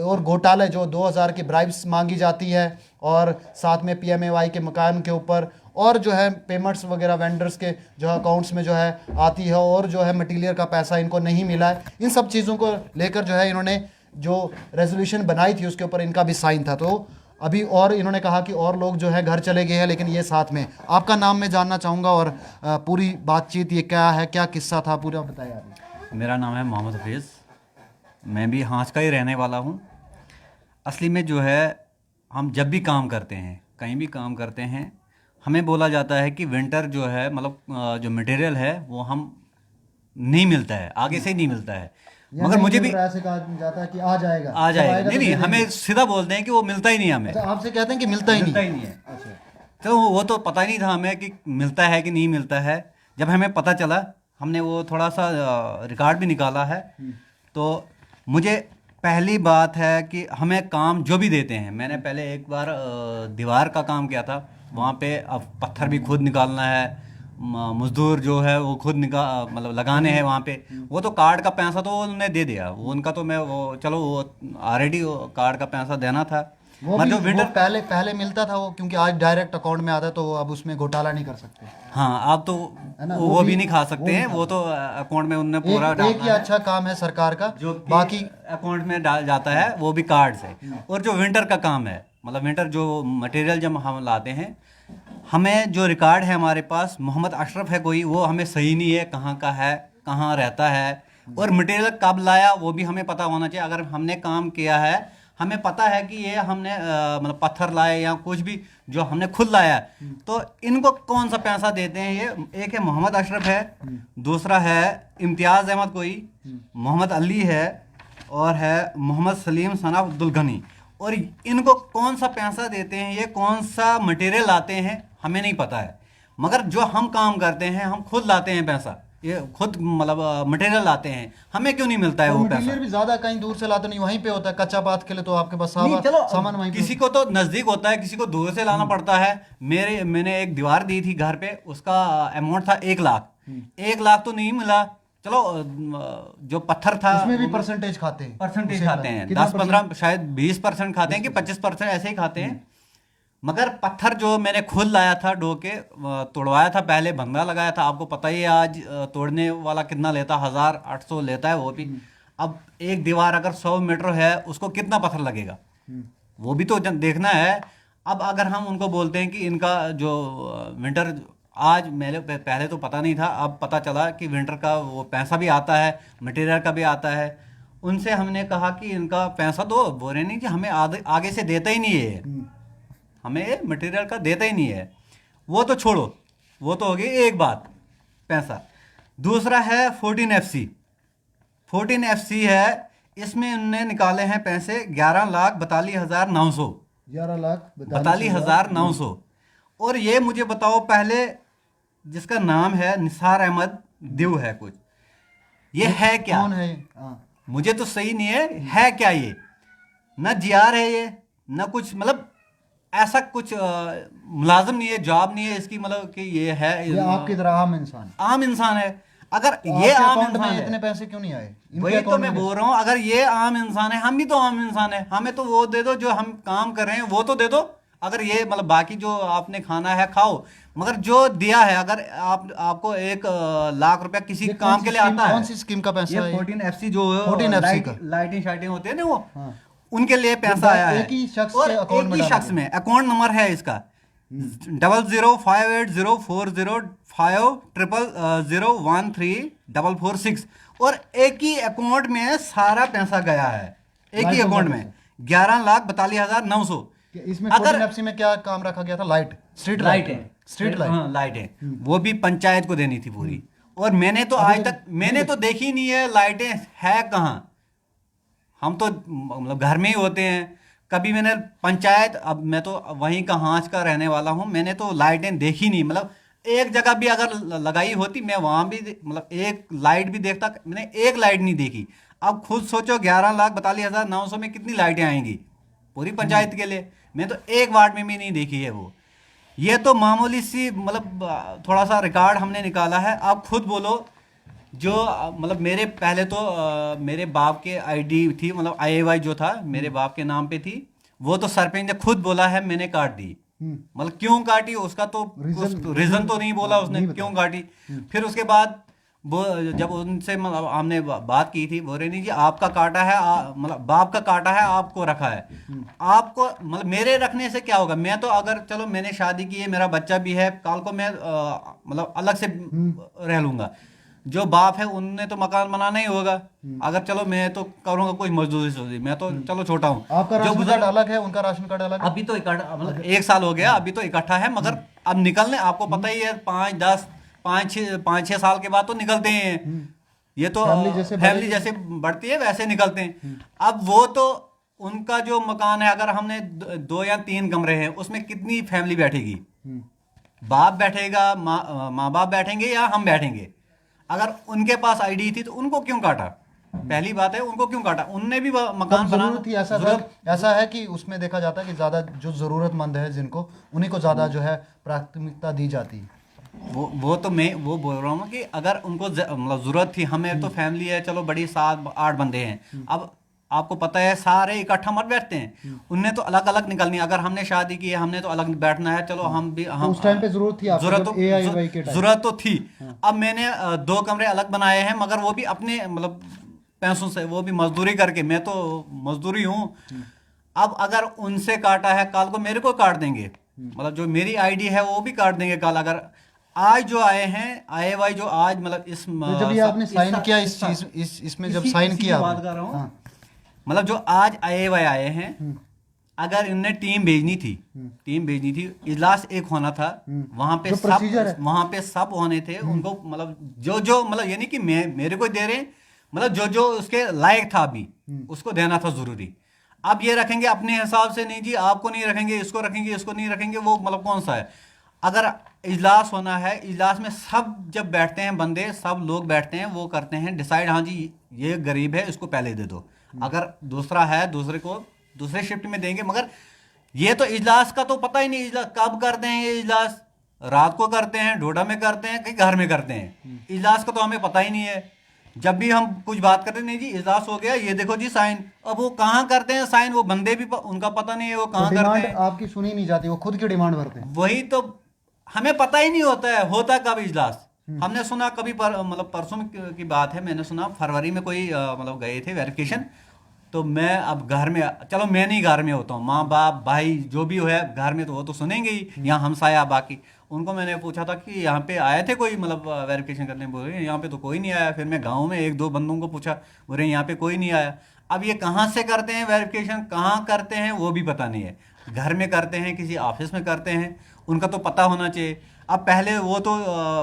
और घोटाले जो 2000 की ब्राइब्स मांगी जाती है और साथ में पीएमएवाई के मकान के ऊपर और जो है पेमेंट्स वगैरह वेंडर्स के जो अकाउंट्स में जो है आती है और जो है मटीरियल का पैसा इनको नहीं मिला है, इन सब चीज़ों को लेकर जो है इन्होंने जो रेजोल्यूशन बनाई थी उसके ऊपर इनका भी साइन था। तो अभी और इन्होंने कहा कि और लोग जो है घर चले गए हैं, लेकिन ये साथ में। आपका नाम मैं जानना चाहूँगा और पूरी बातचीत ये क्या है, क्या किस्सा था, पूरा बताइए आप। मेरा नाम है मोहम्मद हफीज़, मैं भी हाँस का ही रहने वाला हूँ। असली में जो है हम जब भी काम करते हैं, कहीं भी काम करते हैं, हमें बोला जाता है कि विंटर जो है मतलब जो मटेरियल है वो हम नहीं मिलता है, आगे से ही नहीं मिलता है। मगर मुझे भी ऐसे कहा जाता है कि आ जाएगा, आ जाएगा, नहीं तो नहीं, दे हमें देंगे। सीधा बोलते हैं कि वो मिलता ही नहीं हमें। अच्छा, आपसे कहते हैं कि मिलता ही मिलता नहीं। ही नहीं है। अच्छा, तो वो तो पता ही नहीं था हमें कि मिलता है कि नहीं मिलता है। जब हमें पता चला, हमने वो थोड़ा सा रिकॉर्ड भी निकाला है। तो मुझे पहली बात है कि हमें काम जो भी देते हैं, मैंने पहले एक बार दीवार का काम किया था, वहाँ पे अब पत्थर भी खुद निकालना है, मजदूर जो है वो खुद मतलब लगाने हैं वहाँ पे। वो तो कार्ड का पैसा तो उन्होंने दे दिया, वो उनका तो मैं वो चलो वो ऑलरेडी कार्ड का पैसा देना था। वो भी वो पहले मिलता था वो, क्योंकि आज डायरेक्ट अकाउंट में आता है, तो अब उसमें घोटाला नहीं कर सकते। हाँ, आप तो है ना, वो भी नहीं खा सकते हैं, वो तो अकाउंट में उनने पूरा एक ही अच्छा काम है सरकार का, जो बाकी अकाउंट में डाल जाता है वो भी कार्ड से। और जो विंटर का काम है, मतलब विंटर जो मटेरियल जब हम लाते हैं, हमें जो रिकॉर्ड है हमारे पास, मोहम्मद अशरफ है कोई, वो हमें सही नहीं है, कहाँ का है, कहाँ रहता है, और मटेरियल कब लाया वो भी हमें पता होना चाहिए। अगर हमने काम किया है, हमें पता है कि ये हमने मतलब पत्थर लाए या कुछ भी जो हमने खुद लाया है, तो इनको कौन सा पैसा देते हैं। ये एक है मोहम्मद अशरफ है, दूसरा है इम्तियाज़ अहमद कोई, मोहम्मद अली है, और है मोहम्मद सलीम सना अब्दुल गनी। और इनको कौन सा पैसा देते हैं, ये कौन सा मटेरियल लाते हैं, हमें नहीं पता है। मगर जो हम काम करते हैं, हम खुद लाते हैं पैसा, ये खुद मतलब मटेरियल लाते हैं, हमें क्यों नहीं मिलता है वो पैसा। मटेरियल भी ज्यादा कहीं दूर से लाते नहीं, वहीं पे होता है। कच्चा बात के लिए तो आपके पास नहीं, चलो सामान वहीं पे किसी को तो नजदीक होता है, किसी को दूर से लाना पड़ता है। मैंने एक दीवार दी थी घर पे, उसका अमाउंट था 1 लाख। 1 लाख तो नहीं मिला, चलो जो पत्थर था उसमें भी परसेंटेज खाते हैं, परसेंटेज खाते हैं, कितना 10-15 शायद 20% खाते हैं कि 25% ऐसे ही खाते हैं। मगर पत्थर जो मैंने खुद लाया था, ढो के तोड़वाया था, पहले भंगा लगाया था। आपको पता ही है आज तोड़ने वाला कितना लेता, 1800 लेता है वो भी। अब एक दीवार अगर 100 मीटर है, उसको कितना पत्थर लगेगा वो भी तो देखना है। अब अगर हम उनको बोलते हैं कि इनका जो विंटर, आज मेरे पहले तो पता नहीं था, अब पता चला कि विंटर का वो पैसा भी आता है, मटेरियल का भी आता है। उनसे हमने कहा कि इनका पैसा दो, बोल रहे नहीं कि हमें आगे से देता ही नहीं है, हमें मटेरियल का देता ही नहीं है। वो तो छोड़ो, वो तो हो गई एक बात, पैसा। दूसरा है 14FC। 14FC है, इसमें उनने निकाले हैं पैसे 11,42,900, 11,42,900। और ये मुझे बताओ, पहले जिसका नाम है निसार अहमद दिव है कुछ, ये है क्या? कौन है? हाँ। मुझे तो सही नहीं है क्या ये? ना जीआर है ये, ना कुछ, मतलब ऐसा कुछ मुलाजिम नहीं है, जॉब नहीं है इसकी, मतलब कि ये है, ये आपकी तरह आम इंसान है। अगर तो ये आपके आम अकाउंट इंसान में है, इतने पैसे क्यों नहीं आए? इनके वही तो अकाउंट मैं में बोल रहा हूँ, अगर ये आम इंसान है, हम भी तो आम इंसान है, हमें तो वो दे दो जो हम काम कर रहे हैं, वो तो दे दो। अगर ये मतलब बाकी जो आपने खाना है खाओ, मगर जो दिया है, अगर आपको 1 लाख रुपया किसी ये काम के लिए आता है, कौन सी स्कीम का पैसा है? 14FC जो 14FC का। लाइटिंग शाइटिंग होती है ना, वो हाँ। उनके लिए पैसा आया है। एक ही शख्स और के अकाउंट में एक ही डाला शख्स में अकाउंट नंबर है इसका 0058040500134446, और एक ही अकाउंट में सारा पैसा गया है, एक ही अकाउंट में 11,42,900। इसमें अगर 14FC में क्या काम रखा गया था? लाइट, स्ट्रीट स्ट्रीट लाइटें वो भी पंचायत को देनी थी पूरी, और मैंने तो आज तक मैंने तो देखी नहीं है लाइटें है कहाँ। हम तो मतलब घर में ही होते हैं, कभी मैंने पंचायत, अब मैं तो वहीं का हांस का रहने वाला हूँ, मैंने तो लाइटें देखी नहीं, मतलब एक जगह भी अगर लगाई होती मैं वहाँ भी मतलब एक लाइट भी देखता, मैंने एक लाइट नहीं देखी। अब खुद सोचो 11,42,900 में कितनी लाइटें आएंगी पूरी पंचायत के लिए? मैं तो एक वार्ड में भी नहीं देखी है वो। ये तो मामूली सी मतलब थोड़ा सा रिकॉर्ड हमने निकाला है। आप खुद बोलो, जो मतलब मेरे पहले तो मेरे बाप के आईडी थी, मतलब IAY जो था मेरे बाप के नाम पे थी, वो तो सरपंच ने खुद बोला है मैंने काट दी। मतलब क्यों काटी उसका तो रीजन तो नहीं बोला उसने क्यों काटी। फिर उसके बाद वो जब उनसे मतलब हमने बात की थी, बोल रहे नहीं जी आपका काटा है, मतलब बाप का काटा है, आपको रखा है, आपको मतलब मेरे रखने से क्या होगा? मैं तो अगर चलो मैंने शादी की है, मेरा बच्चा भी है, कल को मैं मतलब अलग से रह लूंगा, जो बाप है उनने तो मकान बनाना ही होगा। अगर चलो मैं तो करूंगा कोई मजदूरी सोची, मैं तो चलो छोटा हूँ, आपका राशन कार्ड अलग है, उनका राशन कार्ड अलग है। अभी तो इकट्ठा, मतलब 1 साल हो गया, अभी तो इकट्ठा है, मगर अब निकलने आपको पता ही है 5-6 साल के बाद तो निकलते हैं। ये तो फैमिली जैसे बढ़ती है वैसे निकलते हैं। अब वो तो उनका जो मकान है, अगर हमने 2 या 3 कमरे हैं, उसमें कितनी फैमिली बैठेगी? बाप बैठेगा, माँ बाप बैठेंगे या हम बैठेंगे? अगर उनके पास आईडी थी तो उनको क्यों काटा? पहली बात है उनको क्यों काटा? उनने भी मकान बनाना थी। ऐसा है कि उसमें देखा जाता है कि ज्यादा जो जरूरतमंद है जिनको, उन्हीं को ज्यादा जो है प्राथमिकता दी जाती है। वो तो मैं वो बोल रहा हूँ कि अगर उनको मतलब जरूरत थी, हमें तो फैमिली है चलो बड़ी 7-8 बंदे हैं, अब आपको पता है सारे इकट्ठा मत बैठते हैं, उनने तो अलग अलग निकलनी है। अगर हमने शादी की है, हमने तो अलग बैठना है, चलो हम भी हम उस टाइम पे जरूरत थी, जरूरत तो थी। अब मैंने 2 कमरे अलग बनाए हैं, मगर वो भी अपने मतलब पैसों से, वो भी मजदूरी करके, मैं तो मजदूरी हूँ। अब अगर उनसे काटा है, कल को मेरे को काट देंगे, मतलब जो मेरी आईडी है वो भी काट देंगे कल। अगर आज जो आए हैं IAY जो आज मतलब इस जब ये आपने साइन किया इस चीज इसमें जब साइन किया, बात कर रहा हूँ, मतलब जो आज IAY आए हैं, अगर इनने टीम भेजनी थी, इजलास एक होना था, वहां पे सब होने थे, उनको मतलब जो मतलब ये नहीं कि मेरे को दे रहे हैं, मतलब जो उसके लायक था अभी उसको देना था जरूरी। अब ये रखेंगे अपने हिसाब से, नहीं जी आपको नहीं रखेंगे, इसको रखेंगे, इसको नहीं रखेंगे, वो मतलब कौन सा है? अगर इजलास होना है, इजलास में सब जब बैठते हैं बंदे, सब लोग बैठते हैं, वो करते हैं डिसाइड, हाँ जी ये गरीब है इसको पहले दे दो, अगर दूसरा है दूसरे को दूसरे शिफ्ट में देंगे। मगर ये तो इजलास का तो पता ही नहीं, इजलास कब करते हैं? ये इजलास रात को करते हैं, डोडा में करते हैं, कहीं घर में करते हैं, इजलास का तो हमें पता ही नहीं है। जब भी हम कुछ बात करते हैं, नहीं जी इजलास हो गया, ये देखो जी साइन, अब वो कहाँ करते हैं साइन? वो बंदे भी उनका पता नहीं है वो कहाँ करते हैं, आपकी सुनी नहीं जाती, वो खुद की डिमांड भरते हैं। वही तो हमें पता ही नहीं होता है होता कब इजलास। हमने सुना कभी मतलब परसों की बात है, मैंने सुना फरवरी में कोई मतलब गए थे वेरिफिकेशन, तो मैं अब घर में, चलो मैं नहीं घर में होता हूँ, माँ बाप भाई जो भी है घर में, तो वो तो सुनेंगे ही, यहाँ हमसाया बाकी। उनको मैंने पूछा था कि यहाँ पे आए थे कोई, मतलब वेरिफिकेशन करने, बोले यहाँ पे तो कोई नहीं आया। फिर मैं गांव में एक दो बंदों को पूछा, बोले यहाँ पे कोई नहीं आया। अब ये कहाँ से करते हैं वेरिफिकेशन, कहाँ करते हैं वो भी पता नहीं है। घर में करते हैं, किसी ऑफिस में करते हैं, उनका तो पता होना चाहिए। अब पहले वो तो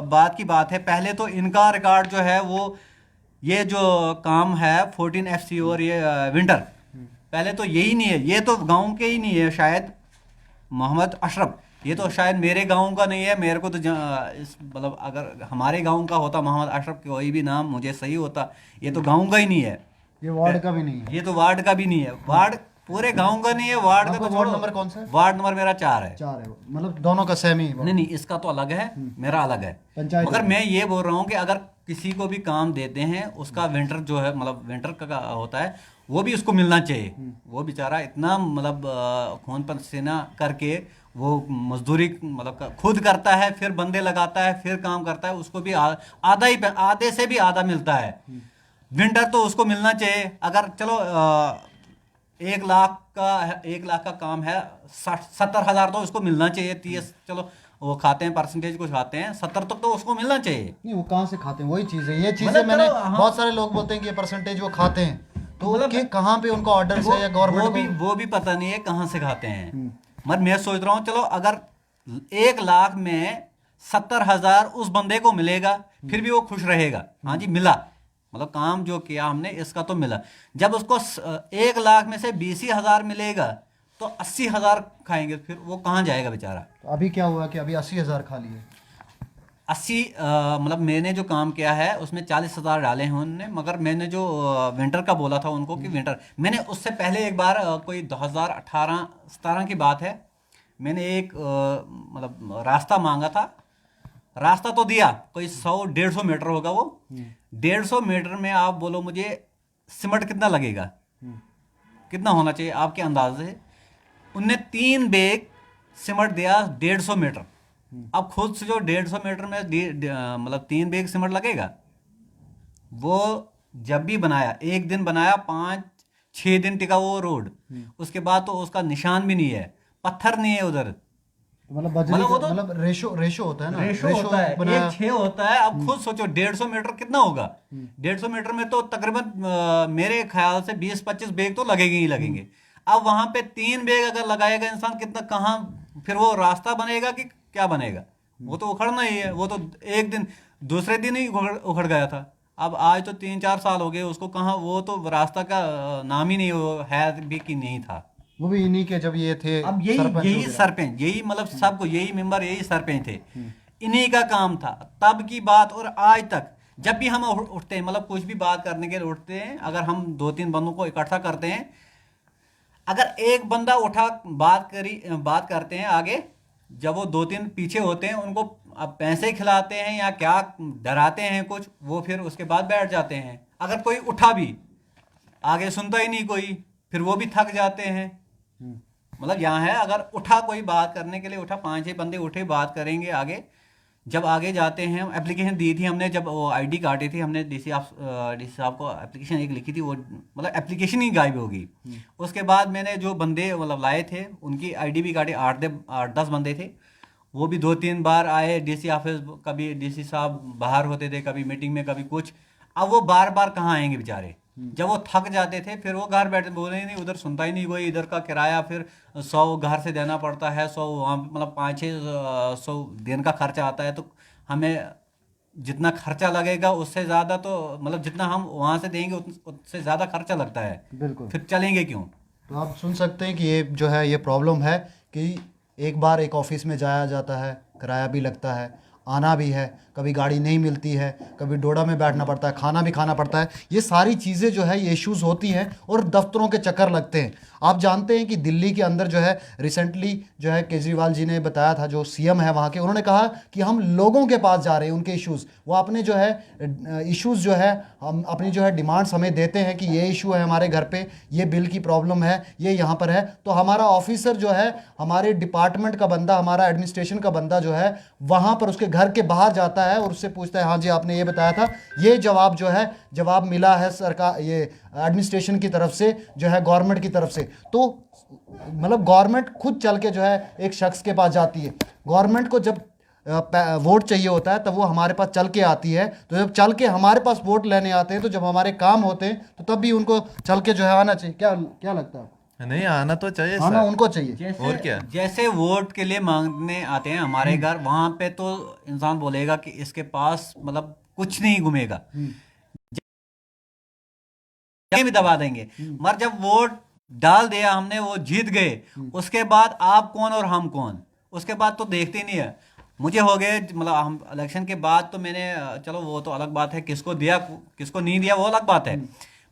बात की बात है, पहले तो इनका रिकॉर्ड जो है वो, ये जो काम है 14FC और ये विंटर, पहले तो यही नहीं है, ये तो गांव के ही नहीं है शायद। मोहम्मद अशरफ, ये तो शायद मेरे गांव का नहीं है। मेरे को तो इस मतलब अगर हमारे गांव का होता मोहम्मद अशरफ, कोई भी नाम मुझे सही होता, ये तो गांव का ही नहीं है, ये वार्ड का भी नहीं है, ये तो वार्ड का भी नहीं है, वार्ड पूरे गांव का नहीं है, वार्ड का आपका तो वार्ड छोड़ो। नंबर कौन सा है? वार्ड नंबर मेरा 4 है। 4 है, मतलब दोनों का सेम ही नहीं नहीं, इसका तो अलग है, मेरा अलग है। पंचायत मगर है। मैं ये बोल रहा हूँ कि अगर किसी को भी काम देते हैं, उसका विंटर जो है, मतलब विंटर का होता है, वो भी उसको मिलना चाहिए। वो बेचारा इतना मतलब खून पसीना करके वो मजदूरी मतलब खुद करता है, फिर बंदे लगाता है, फिर काम करता है, उसको भी आधा ही, आधे से भी आधा मिलता है। विंटर तो उसको मिलना चाहिए। अगर चलो 1 लाख का काम है, 70,000 तो उसको मिलना चाहिए। 30 चलो वो खाते हैं, परसेंटेज कुछ खाते हैं, 70 तक तो उसको मिलना चाहिए। नहीं, वो कहाँ से खाते हैं, वही चीज़ है, ये चीज़ें मतलब मैंने, चलो, हाँ। बहुत सारे लोग बोलते हैं कि ये परसेंटेज वो खाते हैं, तो मतलब कि कहाँ पे उनका ऑर्डर है या गवर्नमेंट वो भी पता नहीं है कहाँ से खाते हैं। मगर मैं सोच रहा हूँ चलो अगर 1 लाख में 70,000 उस बंदे को मिलेगा, फिर भी वो खुश रहेगा, हाँ जी मिला, मतलब काम जो किया हमने इसका तो मिला। जब उसको 1 लाख में से 20,000 मिलेगा तो 80,000 खाएंगे, फिर वो कहाँ जाएगा बेचारा। तो अभी क्या हुआ कि अभी 80,000 खा लिए। 80 मतलब मैंने जो काम किया है उसमें 40,000 डाले हैं उन्होंने। मगर मैंने जो विंटर का बोला था उनको कि विंटर, मैंने उससे पहले एक बार कोई 2018-17 की बात है, मैंने एक मतलब रास्ता मांगा था। रास्ता तो दिया, कोई 100-150 मीटर होगा वो। 150 मीटर में आप बोलो मुझे सीमेंट कितना लगेगा, कितना होना चाहिए आपके अंदाजे से। उनने 3 बैग सीमेंट दिया 150 मीटर। अब खुद से जो 150 मीटर में मतलब 3 बैग सीमेंट लगेगा। वो जब भी बनाया, एक दिन बनाया, 5-6 दिन टिका वो रोड, उसके बाद तो उसका निशान भी नहीं है, पत्थर नहीं है उधर। मतलब बजरी मतलब वो का, तो मतलब रेशो होता है ना, रेशो होता है, बनाया। 1:6 होता है। अब खुद सोचो 150 मीटर कितना होगा। 150 मीटर में तो तकरीबन मेरे ख्याल से 20-25 बैग तो लगेंगे ही लगेंगे। अब वहां पे 3 बैग अगर लगाएगा इंसान, कितना कहाँ फिर वो रास्ता बनेगा कि क्या बनेगा। वो तो उखड़ना ही है। वो तो एक दिन, दूसरे दिन ही उखड़ गया था। अब आज तो 3-4 साल हो गए उसको, कहाँ वो तो रास्ता का नाम ही नहीं है भी कि नहीं था। वो भी इन्हीं के, जब ये थे अब सरपंच यही वगैरह। सरपंच, यही मतलब सबको, यही मेंबर, यही सरपंच थे, इन्हीं का काम था तब की बात। और आज तक जब भी हम उठते हैं, मतलब कुछ भी बात करने के लिए उठते हैं, अगर हम 2-3 बंदों को इकट्ठा करते हैं, अगर एक बंदा उठा बात करते हैं आगे, जब वो 2-3 पीछे होते हैं उनको अब पैसे खिलाते हैं या क्या डराते हैं कुछ, वो फिर उसके बाद बैठ जाते हैं। अगर कोई उठा भी, आगे सुनता ही नहीं कोई, फिर वो भी थक जाते हैं। मतलब यहाँ है, अगर उठा कोई बात करने के लिए, उठा 5-6 बंदे उठे बात करेंगे आगे, जब आगे जाते हैं। एप्लीकेशन दी थी हमने, जब वो आईडी काटी थी हमने, डीसी साहब को एप्लीकेशन एक लिखी थी, वो मतलब एप्लीकेशन ही गायब होगी। उसके बाद मैंने जो बंदे मतलब लाए थे उनकी आईडी भी काटी, 8-10 बंदे थे। वो भी 2-3 बार आए डीसी ऑफिस, कभी डीसी साहब बाहर होते थे, कभी मीटिंग में, कभी कुछ। अब वो बार बार कहाँ आएंगे बेचारे। जब वो थक जाते थे फिर वो घर बैठे, बोले नहीं उधर सुनता ही नहीं कोई, इधर का किराया फिर 100 घर से देना पड़ता है, 100 वहाँ मतलब 500-600 दिन का खर्चा आता है। तो हमें जितना खर्चा लगेगा उससे ज़्यादा, तो मतलब जितना हम वहाँ से देंगे उससे ज़्यादा खर्चा लगता है, बिल्कुल। फिर चलेंगे क्यों। तो आप सुन सकते हैं कि ये जो है, ये प्रॉब्लम है कि एक बार एक ऑफिस में जाया जाता है, किराया भी लगता है, आना भी है, कभी गाड़ी नहीं मिलती है, कभी डोडा में बैठना पड़ता है, खाना भी खाना पड़ता है। ये सारी चीज़ें जो है, ये इश्यूज़ होती हैं और दफ्तरों के चक्कर लगते हैं। आप जानते हैं कि दिल्ली के अंदर जो है, रिसेंटली जो है केजरीवाल जी ने बताया था, जो सीएम है वहाँ के, उन्होंने कहा कि हम लोगों के पास जा रहे हैं, उनके इश्यूज़, वो अपने जो है इश्यूज़ जो है, हम अपनी जो है डिमांड्स हमें देते हैं कि ये इशू है हमारे घर पे, ये बिल की प्रॉब्लम है, ये यहाँ पर है। तो हमारा ऑफिसर जो है, हमारे डिपार्टमेंट का बंदा, हमारा एडमिनिस्ट्रेशन का बंदा जो है, वहाँ पर उसके घर के बाहर जाता है और उससे पूछता है हाँ जी आपने ये बताया था, ये जवाब मिला है सरकार, ये एडमिनिस्ट्रेशन की तरफ से जो है, गवर्नमेंट की तरफ से। तो मतलब गवर्नमेंट खुद चल के जो है एक शख्स के पास जाती है। गवर्नमेंट को जब वोट चाहिए होता है तब वो हमारे पास चल के आती है। तो जब चल के हमारे पास वोट लेने आते हैं, तो जब हमारे काम होते हैं तो तब भी उनको चल के जो है आना चाहिए। क्या क्या लगता है? नहीं, आना तो चाहिए आना सर। उनको चाहिए। जैसे और क्या? जैसे वोट के लिए मांगने आते हैं हमारे घर, वहां पे तो इंसान बोलेगा कि इसके पास मतलब कुछ नहीं घूमेगा, ये भी दबा देंगे। मगर जब वोट डाल दिया हमने, वो जीत गए, उसके बाद आप कौन और हम कौन, उसके बाद तो देखते ही नहीं है। मुझे हो गए मतलब हम इलेक्शन के बाद तो मैंने चलो वो तो अलग बात है, किसको दिया किसको नहीं दिया वो अलग बात है,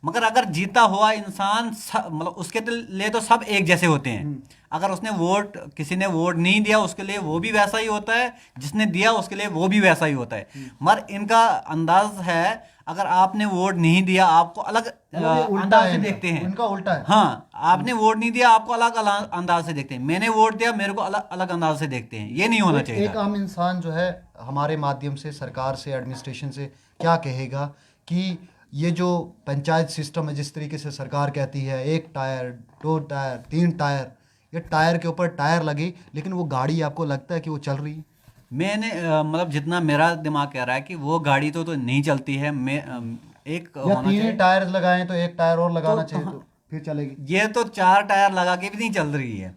मगर अगर जीता हुआ इंसान मतलब उसके लिए तो सब एक जैसे होते हैं। अगर उसने वोट, किसी ने वोट नहीं दिया उसके लिए वो भी वैसा ही होता है, जिसने दिया उसके लिए वो भी वैसा ही होता है। मगर इनका अंदाज है, अगर आपने वोट नहीं दिया आपको अलग उल्टा अंदाज है से इनका, देखते हैं। उनका उल्टा है। हाँ, आपने वोट नहीं दिया आपको अलग अलग अंदाज से देखते हैं, मैंने वोट दिया मेरे को अलग अलग अंदाज से देखते हैं। ये नहीं होना चाहिए एक था। आम इंसान जो है हमारे माध्यम से सरकार से, एडमिनिस्ट्रेशन से क्या कहेगा कि ये जो पंचायत सिस्टम है, जिस तरीके से सरकार कहती है एक टायर, दो टायर, तीन टायर, ये टायर के ऊपर टायर लगे, लेकिन वो गाड़ी आपको लगता है कि वो चल रही है? मैंने मतलब जितना मेरा दिमाग कह रहा है कि वो गाड़ी तो नहीं चलती है। मैं एक या होना तीन ही चाहिए। टायर लगाएं तो एक टायर और लगाना तो चाहिए, तो फिर चलेगी। ये तो 4 टायर लगा के भी नहीं चल रही है।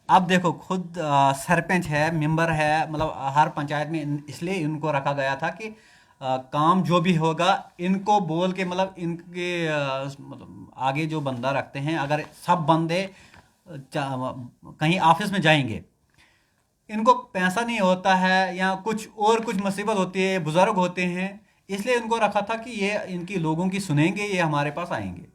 अब देखो खुद सरपंच है, मेंबर है, मतलब हर पंचायत में इसलिए इनको रखा गया था कि काम जो भी होगा इनको बोल के, मतलब इनके मतलब आगे जो बंदा रखते हैं, अगर सब बंदे कहीं ऑफिस में जाएंगे, इनको पैसा नहीं होता है या कुछ और कुछ मुसीबत होती है, बुजुर्ग होते हैं, इसलिए इनको रखा था कि ये इनकी लोगों की सुनेंगे, ये हमारे पास आएंगे,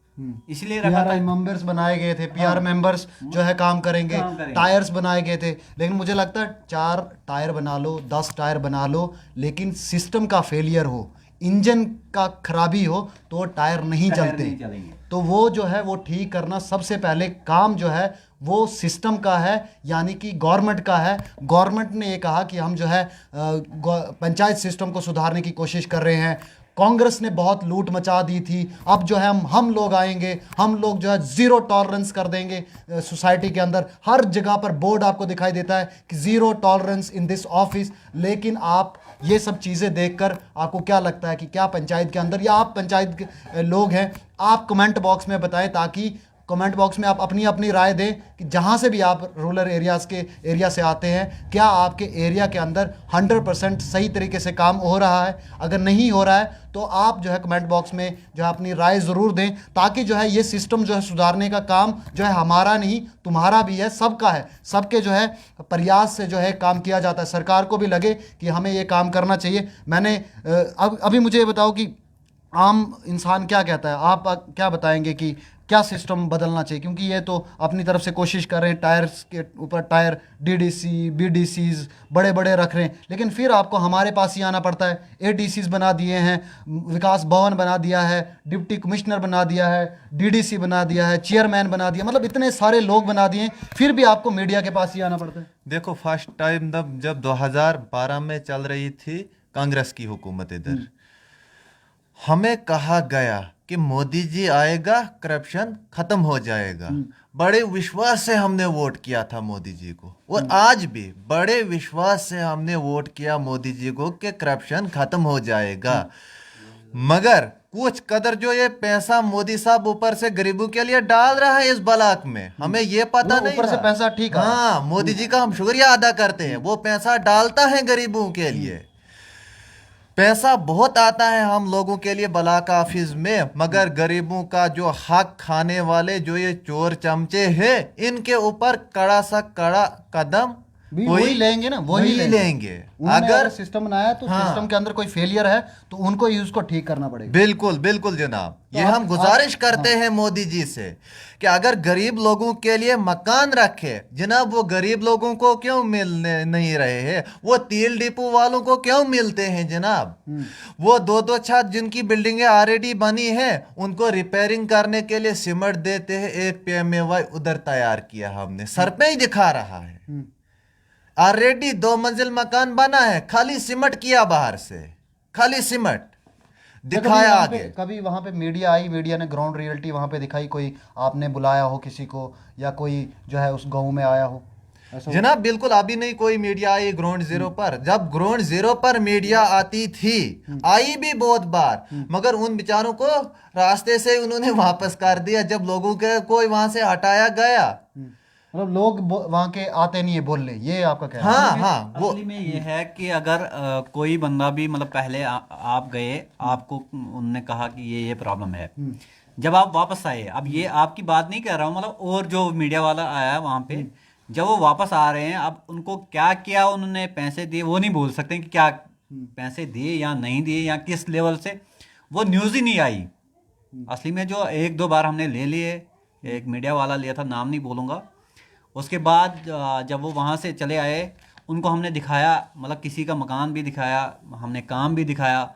इसलिए रखा पीआरआई था। मेंबर्स बनाए गए थे, पीआर मेंबर्स जो है काम करेंगे, काम करेंगे। टायर्स बनाए गए थे। लेकिन मुझे लगता है 4 टायर बना लो, 10 टायर बना लो, लेकिन सिस्टम का फेलियर हो, इंजन का खराबी हो, तो वो टायर नहीं टायर चलते। नहीं चलेंगे। तो वो जो है वो ठीक करना सबसे पहले काम जो है वो सिस्टम का है, यानी कि गवर्नमेंट का है। गवर्नमेंट ने ये कहा कि हम जो है पंचायत सिस्टम को सुधारने की कोशिश कर रहे हैं। कांग्रेस ने बहुत लूट मचा दी थी, अब जो है हम लोग आएंगे, हम लोग जो है ज़ीरो टॉलरेंस कर देंगे सोसाइटी के अंदर। हर जगह पर बोर्ड आपको दिखाई देता है कि zero tolerance in this office. लेकिन आप ये सब चीज़ें देखकर आपको क्या लगता है कि क्या पंचायत के अंदर, या आप पंचायत के लोग हैं, आप कमेंट बॉक्स में बताएं, ताकि कमेंट बॉक्स में आप अपनी अपनी राय दें कि जहाँ से भी आप रूरल एरिया से आते हैं, क्या आपके एरिया के अंदर 100% सही तरीके से काम हो रहा है। अगर नहीं हो रहा है तो आप जो है कमेंट बॉक्स में जो है अपनी राय ज़रूर दें, ताकि जो है ये सिस्टम जो है सुधारने का काम जो है हमारा नहीं तुम्हारा भी है, सबका है। सबके जो है प्रयास से जो है काम किया जाता है। सरकार को भी लगे कि हमें ये काम करना चाहिए। मैंने अब अभी मुझे ये बताओ कि आम इंसान क्या कहता है, आप क्या बताएंगे कि क्या सिस्टम बदलना चाहिए? क्योंकि ये तो अपनी तरफ से कोशिश कर रहे हैं, टायर्स के ऊपर टायर डीडीसी बीडीसीज बड़े बड़े रख रहे हैं, लेकिन फिर आपको हमारे पास ही आना पड़ता है। एडीसीज बना दिए हैं, विकास भवन बना दिया है, डिप्टी कमिश्नर बना दिया है, डीडीसी बना दिया है, चेयरमैन बना दिया, मतलब इतने सारे लोग बना दिए हैं, फिर भी आपको मीडिया के पास ही आना पड़ता है। देखो, फर्स्ट टाइम जब 2012 में चल रही थी कांग्रेस की हुकूमत इधर, हमें कहा गया कि मोदी जी आएगा, करप्शन खत्म हो जाएगा। बड़े विश्वास से हमने वोट किया था मोदी जी को, और आज भी बड़े विश्वास से हमने वोट किया मोदी जी को कि करप्शन खत्म हो जाएगा। मगर कुछ कदर जो ये पैसा मोदी साहब ऊपर से गरीबों के लिए डाल रहा है इस ब्लॉक में, हमें ये पता नहीं ऊपर से था। पैसा ठीक है। हाँ, मोदी जी का हम शुक्रिया अदा करते हैं, वो पैसा डालता है गरीबों के लिए। पैसा बहुत आता है हम लोगों के लिए ब्लॉक ऑफिस में, मगर गरीबों का जो हक खाने वाले जो ये चोर चमचे हैं, इनके ऊपर कड़ा सा कड़ा कदम वही लेंगे ना, वही लेंगे। अगर सिस्टम बनाया तो हाँ, सिस्टम के अंदर कोई फेलियर है तो उनको ही उसको ठीक करना पड़ेगा। बिल्कुल बिल्कुल जनाब, ये हम गुजारिश करते हैं मोदी जी से कि अगर गरीब लोगों के लिए मकान रखे जनाब, वो गरीब लोगों को क्यों मिलने नहीं रहे हैं? वो तेल डिपो वालों को क्यों मिलते हैं जनाब? वो दो दो छत जिनकी बिल्डिंगें ऑलरेडी बनी हैं, उनको रिपेयरिंग करने के लिए सीमेंट देते हैं। एक PMAY उधर तैयार किया हमने, सरपंच दिखा रहा है। ऑलरेडी 2 मंजिल मकान बना है, खाली सिमट किया बाहर से, खाली सिमट दिखाया आगे। कभी वहां पे मीडिया आई, मीडिया ने ग्राउंड रियलिटी वहां पे दिखाई, कोई आपने बुलाया हो किसी को, या कोई जो है उस गांव में आया हो? ऐसा जनाब बिल्कुल अभी नहीं कोई मीडिया आई ग्राउंड जीरो पर। जब ग्राउंड जीरो पर मीडिया आती थी, आई भी बहुत बार, मगर उन बेचारों को रास्ते से उन्होंने वापस कर दिया जब लोगों के कोई वहां से हटाया गया। मतलब लोग वहां के आते नहीं है बोलने, ये आपका कहना है? हाँ हाँ, वो असली में ये है कि अगर कोई बंदा भी मतलब पहले आप गए, आपको उन्होंने कहा कि ये प्रॉब्लम है, जब आप वापस आए, अब ये आपकी बात नहीं कर रहा हूँ, मतलब और जो मीडिया वाला आया वहाँ पे, जब वो वापस आ रहे हैं, अब उनको क्या किया, उन्होंने पैसे दिए, वो नहीं बोल सकते कि क्या पैसे दिए या नहीं दिए या किस लेवल से, वो न्यूज़ ही नहीं आई। असली में जो 1-2 बार हमने ले लिए, एक मीडिया वाला लिया था, नाम नहीं बोलूँगा, उसके बाद जब वो वहाँ से चले आए, उनको हमने दिखाया, मतलब किसी का मकान भी दिखाया, हमने काम भी दिखाया।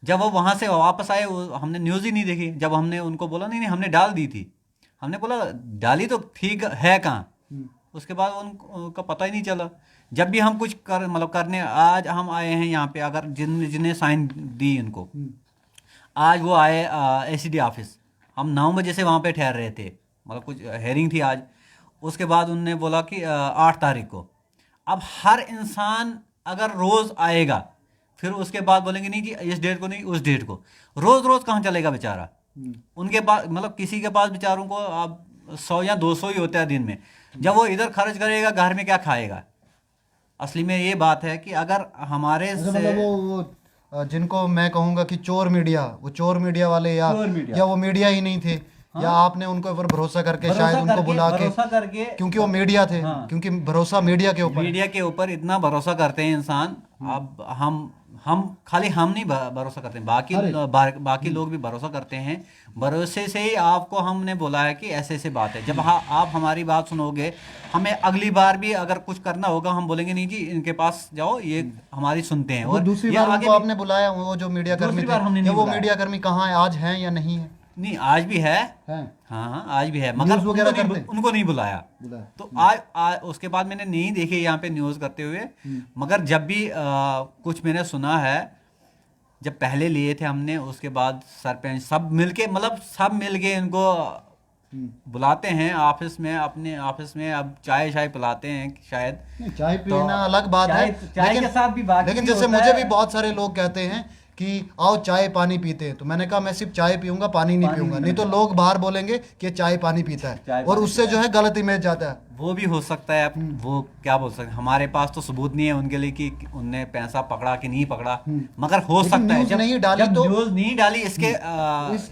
जब वो वहाँ से वापस आए, हमने न्यूज़ ही नहीं देखी। जब हमने उनको बोला नहीं नहीं हमने डाल दी थी, हमने बोला डाली तो ठीक है कहाँ, उसके बाद उनका पता ही नहीं चला। जब भी हम कुछ मतलब करने आज हम आए हैं यहाँ पे, अगर जिन्हें साइन दी इनको, आज वो आए ACD ऑफिस, हम 9 बजे से वहाँ पे ठहर रहे थे, मतलब कुछ हेयरिंग थी आज। उसके बाद उनने बोला कि 8 तारीख को। अब हर इंसान अगर रोज़ आएगा, फिर उसके बाद बोलेंगे नहीं जी इस डेट को नहीं उस डेट को, रोज़ रोज़ कहाँ चलेगा बेचारा। उनके पास मतलब किसी के पास बेचारों को अब 100 या 200 ही होता है दिन में, जब वो इधर खर्च करेगा घर में क्या खाएगा। असली में ये बात है कि अगर हमारे से मतलब वो जिनको मैं कहूंगा कि चोर मीडिया, वो चोर मीडिया वाले, या वो मीडिया ही नहीं थे, या आपने उनको ऊपर भरोसा करके शायद उनको बुला के, क्योंकि वो मीडिया थे, क्योंकि भरोसा मीडिया के ऊपर इतना भरोसा करते हैं इंसान। अब हम खाली हम नहीं भरोसा करते, बाकी लोग भी भरोसा करते हैं। भरोसे से ही आपको हमने बोला है कि ऐसे ऐसे बात है। जब आप हमारी बात सुनोगे, हमें अगली बार भी अगर कुछ करना होगा, हम बोलेंगे नहीं जी इनके पास जाओ, ये हमारी सुनते हैं। और दूसरी बार उनको आपने बुलाया, वो जो मीडिया कर्मी थे, या वो मीडिया कर्मी कहाँ है, आज हैं या नहीं है? नहीं, आज भी है। हाँ, आज भी है, मगर उनको नहीं बुलाया। तो आज उसके बाद मैंने नहीं देखे यहाँ पे न्यूज़ करते हुए, मगर जब भी कुछ मैंने सुना है, जब पहले लिए थे हमने, उसके बाद सरपंच सब मिलके इनको बुलाते हैं ऑफिस में, अपने ऑफिस में। अब चाय पिलाते हैं शायद। चाय पीना अलग बात है, चाय के साथ भी बाकी लेकिन जैसे मुझे भी बहुत सारे लोग कहते हैं कि आओ चाय पानी पीते हैं, तो मैंने कहा मैं सिर्फ चाय पीऊंगा, पानी नहीं पीऊंगा, नहीं तो लोग बाहर बोलेंगे कि चाय पानी पीता है, और उससे जो है गलत इमेज जाता है। वो भी हो सकता है, वो क्या बोल सकते हैं, हमारे पास तो सबूत नहीं है उनके लिए कि उनने पैसा पकड़ा कि नहीं पकड़ा, मगर हो सकता है जब नहीं डाली, तो न्यूज़ नहीं डाली, इसके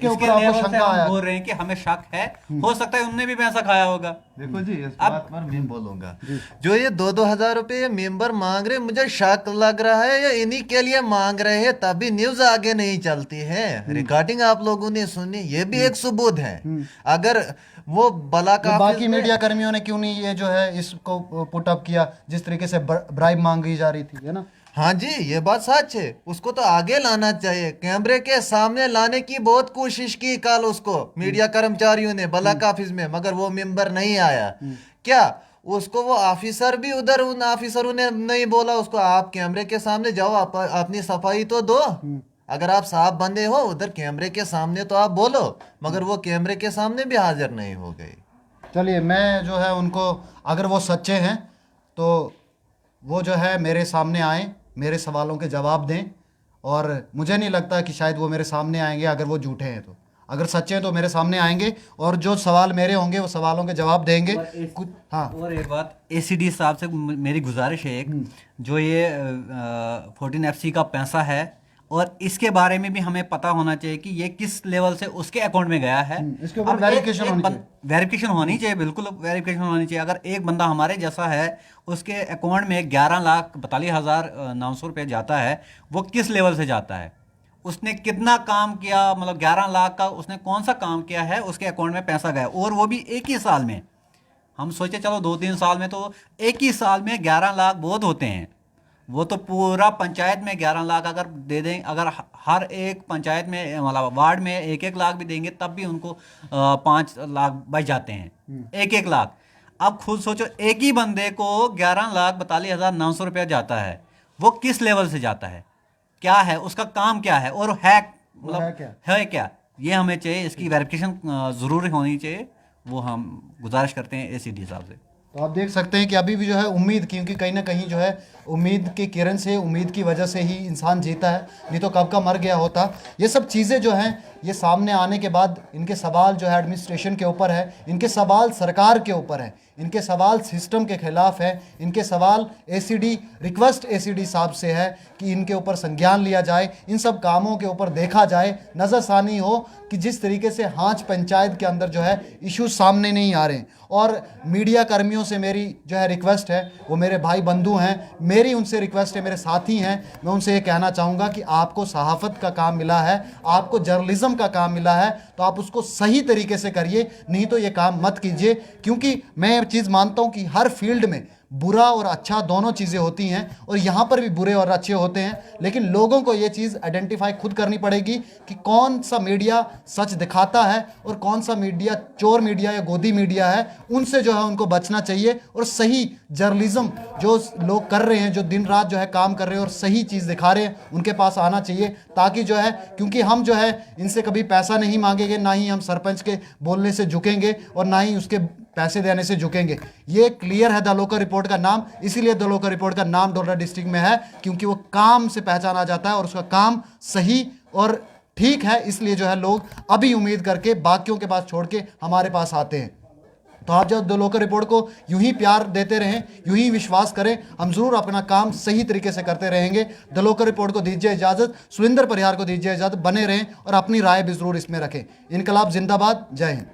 ऊपर आपको शंका आया, बोल रहे हैं कि हमें शक है, हो सकता है उनने भी पैसा खाया होगा। देखो जी, इस बात पर मैं बोलूंगा, जो ये 2-2 हजार रुपए मेंबर मांग रहे, मुझे शक लग रहा है ये इन्हीं के लिए मांग रहे हैं, तभी न्यूज आगे नहीं चलती है। रिकॉर्डिंग आप लोगों ने सुनी, ये भी एक सबूत है। अगर वो बला का बाकी मीडिया कर्मियों ने क्यों नहीं ये जो है इसको पुट अप किया, जिस तरीके से ब्राइब मांगी जा रही थी, है ना? हाँ जी, ये बात सच है, उसको तो आगे लाना चाहिए, कैमरे के सामने लाने की बहुत कोशिश की कल उसको मीडिया कर्मचारियों ने बलाक ऑफिस में, मगर वो मेंबर नहीं आया। क्या उसको वो ऑफिसर भी उधर, उन ऑफिसरों ने नहीं बोला उसको आप कैमरे के सामने जाओ, आप अपनी सफाई तो दो, अगर आप साफ बंदे हो उधर कैमरे के सामने तो आप बोलो, मगर वो कैमरे के सामने भी हाजिर नहीं हो गई। चलिए, मैं जो है उनको, अगर वो सच्चे हैं तो वो जो है मेरे सामने आए, मेरे सवालों के जवाब दें, और मुझे नहीं लगता कि शायद वो मेरे सामने आएंगे अगर वो झूठे हैं। तो अगर सच्चे हैं तो मेरे सामने आएंगे, और जो सवाल मेरे होंगे वो सवालों के जवाब देंगे। कुछ हाँ, और एक बात ACD साहब से मेरी गुजारिश है, एक जो ये 14FC का पैसा है, और इसके बारे में भी हमें पता होना चाहिए कि ये किस लेवल से उसके अकाउंट में गया है। इसके ऊपर वेरिफिकेशन होनी चाहिए, बिल्कुल वेरिफिकेशन होनी चाहिए। अगर एक बंदा हमारे जैसा है, उसके अकाउंट में 11,42,900 रुपये जाता है, वो किस लेवल से जाता है, उसने कितना काम किया, मतलब 11 लाख का उसने कौन सा काम किया है, उसके अकाउंट में पैसा गया, और वो भी एक ही साल में। हम सोचे चलो 2-3 साल में, तो एक ही साल में 11 लाख बहुत होते हैं। वो तो पूरा पंचायत में 11 लाख अगर दे दें, अगर हर एक पंचायत में मतलब वार्ड में 1-1 लाख भी देंगे, तब भी उनको 5 लाख बच जाते हैं, 1-1 लाख। आप खुद सोचो, एक ही बंदे को 11,42,900 रुपया जाता है, वो किस लेवल से जाता है, क्या है उसका काम, क्या है, और है मतलब है क्या, ये हमें चाहिए। इसकी वेरिफिकेशन ज़रूरी होनी चाहिए, वो हम गुजारिश करते हैं ACD साहब से। तो आप देख सकते हैं कि अभी भी जो है उम्मीद, क्योंकि कहीं ना कहीं जो है उम्मीद की किरण से, उम्मीद की वजह से ही इंसान जीता है, नहीं तो कब का मर गया होता। ये सब चीज़ें जो हैं ये सामने आने के बाद इनके सवाल जो है एडमिनिस्ट्रेशन के ऊपर है, इनके सवाल सरकार के ऊपर है, इनके सवाल सिस्टम के खिलाफ है, इनके सवाल ACD, रिक्वेस्ट ACD साहब से है कि इनके ऊपर संज्ञान लिया जाए, इन सब कामों के ऊपर देखा जाए, नज़रसानी हो कि जिस तरीके से हांच पंचायत के अंदर जो है इश्यूज सामने नहीं आ रहे हैं। और मीडिया कर्मियों से मेरी जो है रिक्वेस्ट है, वो मेरे भाई बंधु हैं, मेरी उनसे रिक्वेस्ट है, मेरे साथी हैं, मैं उनसे ये कहना चाहूँगा कि आपको सहाफ़त का काम मिला है, आपको जर्नलिज्म का काम मिला है, तो आप उसको सही तरीके से करिए, नहीं तो ये काम मत कीजिए। क्योंकि मैं चीज़ मानता हूँ कि हर फील्ड में बुरा और अच्छा दोनों चीज़ें होती हैं, और यहाँ पर भी बुरे और अच्छे होते हैं, लेकिन लोगों को ये चीज़ आइडेंटिफाई खुद करनी पड़ेगी कि कौन सा मीडिया सच दिखाता है और कौन सा मीडिया चोर मीडिया या गोदी मीडिया है। उनसे जो है उनको बचना चाहिए, और सही जर्नलिज्म जो लोग कर रहे हैं, जो दिन रात जो है काम कर रहे हैं और सही चीज़ दिखा रहे हैं, उनके पास आना चाहिए, ताकि जो है, क्योंकि हम जो है इनसे कभी पैसा नहीं मांगेंगे, ना ही हम सरपंच के बोलने से झुकेंगे और ना ही उसके पैसे देने से झुकेंगे। ये क्लियर है द लोकल रिपोर्ट का नाम, इसीलिए द लोकल रिपोर्ट का नाम डोडा डिस्ट्रिक्ट में है, क्योंकि वो काम से पहचाना जाता है और उसका काम सही और ठीक है। इसलिए जो है लोग अभी उम्मीद करके बाकियों के पास छोड़ के हमारे पास आते हैं। तो आप जब द लोकल रिपोर्ट को यूं ही प्यार देते रहें, यूं ही विश्वास करें, हम जरूर अपना काम सही तरीके से करते रहेंगे। द लोकल रिपोर्ट को दीजिए इजाज़त, सुरेंद्र परिहार को दीजिए इजाज़त, बने रहें और अपनी राय भी जरूर इसमें रखें। इनकलाब जिंदाबाद, जय हिंद।